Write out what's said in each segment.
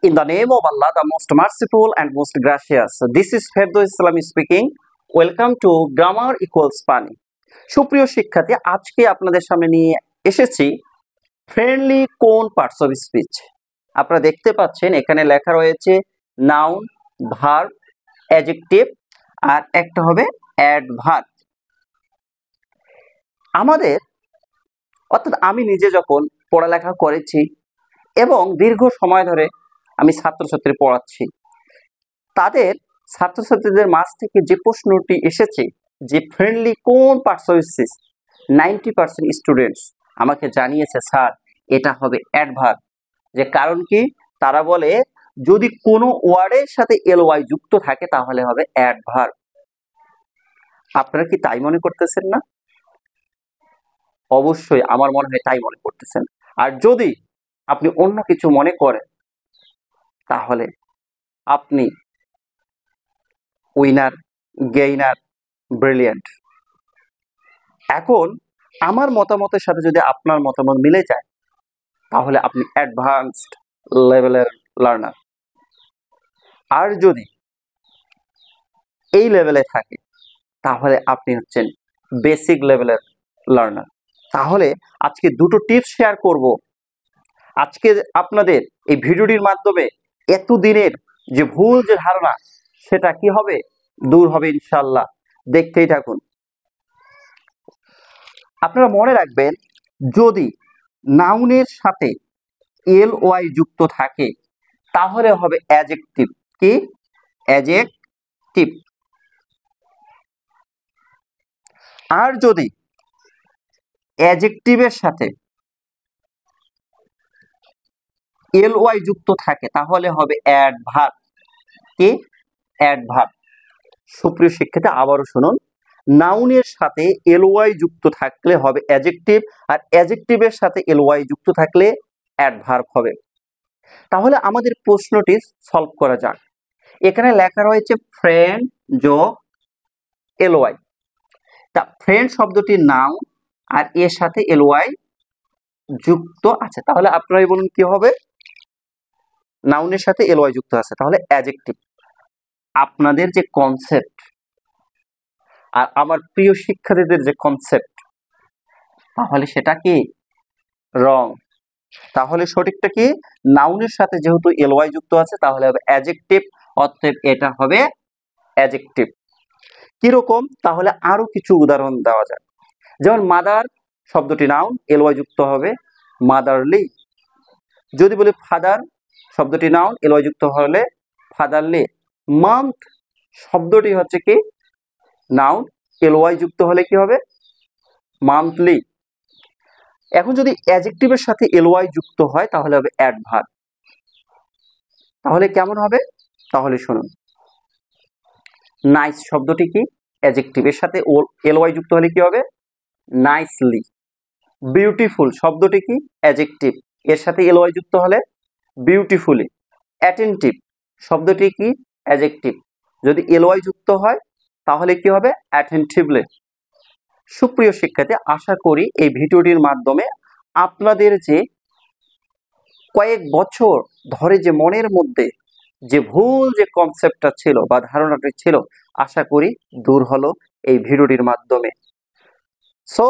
In the name of Allah, the most merciful and most gracious. This is Firdaus Islam speaking. Welcome to Grammar Equals Pani. সুপ্রিয় শিক্ষার্থী, আজকে আপনাদের সামনে নিয়ে এসেছি ফ্রেন্ডলি কোন পার্টস অফ স্পিচ। আপনারা দেখতে পাচ্ছেন এখানে লেখা রয়েছে নাউন, ভার্ব, অ্যাডজেক্টিভ আর একটা হবে অ্যাডভার্ব। আমাদের অর্থাৎ আমি নিজে যখন পড়ালেখা করেছি এবং দীর্ঘ সময় ধরে আমি ছাত্রছাত্রী পড়াচ্ছি, তাদের ছাত্রছাত্রীদের মাঝ থেকে যে প্রশ্নটি এসেছে যে ফ্রেন্ডলি কোন পার্টস অফ স্পিচ, 90% স্টুডেন্টস আমাকে জানিয়েছে স্যার এটা হবে অ্যাডভার্ব। যে কারণ কি, তারা বলে যদি কোনো ওয়ার্ডের সাথে এলওয়াই যুক্ত থাকে তাহলে হবে অ্যাডভার্ব। আপনারা কি তাই মনে করতেছেন না? অবশ্যই আমার মনে হয় তাই মনে করতেছেন। আর যদি আপনি অন্য কিছু মনে করেন তাহলে আপনি উইনার, গেইনার, ব্রিলিয়ান্ট। এখন আমার মতামতের সাথে যদি আপনার মতামত মিলে যায় তাহলে আপনি অ্যাডভান্সড লেভেলের লার্নার। আর যদি এই লেভেলে থাকে তাহলে আপনি হচ্ছেন বেসিক লেভেলের লার্নার। তাহলে আজকে দুটো টিপস শেয়ার করব। আজকে আপনাদের এই ভিডিওটির মাধ্যমে এতদিনের যে ভুল যে ধারণা সেটা কি হবে, দূর হবে ইনশাআল্লাহ। দেখতেই থাকুন। আপনারা মনে রাখবেন, যদি নাউনের সাথে এল ওয়াই যুক্ত থাকে তাহলে হবে অ্যাডজেক্টিভ। কি? অ্যাডজেক্টিভ। আর যদি অ্যাডজেক্টিভের সাথে এল ওয়াই যুক্ত থাকে তাহলে হবে অ্যাডভার্ব। কি? অ্যাডভার্ব। সুপ্রিয় শিক্ষার্থী, আবারও শুনুন, নাউনের সাথে এল ওয়াই যুক্ত থাকলে হবে অ্যাডজেক্টিভ, আর অ্যাডজেক্টিভের সাথে এল ওয়াই যুক্ত থাকলে অ্যাডভার্ব হবে। তাহলে আমাদের প্রশ্নটি সলভ করা যাক। এখানে লেখা রয়েছে ফ্রেন্ড যোগ এল ওয়াই। তা ফ্রেন্ড শব্দটি নাউন আর এর সাথে এল ওয়াই যুক্ত আছে, তাহলে আপনারাই বলুন কি হবে? নাউনের সাথে এল ওয়াই যুক্ত আছে, তাহলে অ্যাডজেক্টিভ। আপনাদের যে কনসেপ্ট আর আমার প্রিয় শিক্ষার্থীদের যে কনসেপ্ট, তাহলে সেটা কি রং। তাহলে সঠিকটা কি? নাউনের সাথে যেহেতু এল ওয়াই যুক্ত আছে তাহলে হবে অ্যাডজেক্টিভ, অতএব এটা হবে অ্যাডজেক্টিভ। কিরকম? তাহলে আরো কিছু উদাহরণ দেওয়া যায়। যেমন মাদার শব্দটি নাউন, এল ওয়াই যুক্ত হবে মাদারলি। যদি বলি ফাদার শব্দটি নাউন, এল ওয়াই যুক্ত হলে ফাদারলি। মান্থ শব্দটি হচ্ছে কি নাউন, এল ওয়াই যুক্ত হলে কি হবে? মান্থলি। এখন যদি অ্যাডজেক্টিভের সাথে এল ওয়াই যুক্ত হয় তাহলে হবে অ্যাডভার্ব। তাহলে কেমন হবে? তাহলে শুনুন, নাইস শব্দটি কি? অ্যাডজেক্টিভের সাথে এল ওয়াই যুক্ত হলে কি হবে? নাইসলি। বিউটিফুল শব্দটি কি? অ্যাডজেক্টিভ, এর সাথে এল ওয়াই যুক্ত হলে বিউটিফুলি। অ্যাটেনটিভ শব্দটি কি? অ্যাডজেক্টিভ, যদি এল ওয়াই যুক্ত হয় তাহলে কি হবে? অ্যাটেনটিভলি। সুপ্রিয় শিক্ষার্থী, আশা করি এই ভিডিওটির মাধ্যমে আপনাদের যে কয়েক বছর ধরে যে মনের মধ্যে যে ভুল যে কনসেপ্টটা ছিল বা ধারণাটি ছিল, আশা করি দূর হলো এই ভিডিওটির মাধ্যমে। সো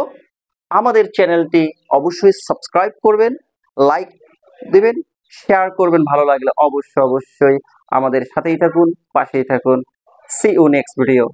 আমাদের চ্যানেলটি অবশ্যই সাবস্ক্রাইব করবেন, লাইক দিবেন, শেয়ার করবেন। ভালো লাগলে অবশ্যই আমাদের সাথেই থাকুন, পাশেই থাকুন। See you next video.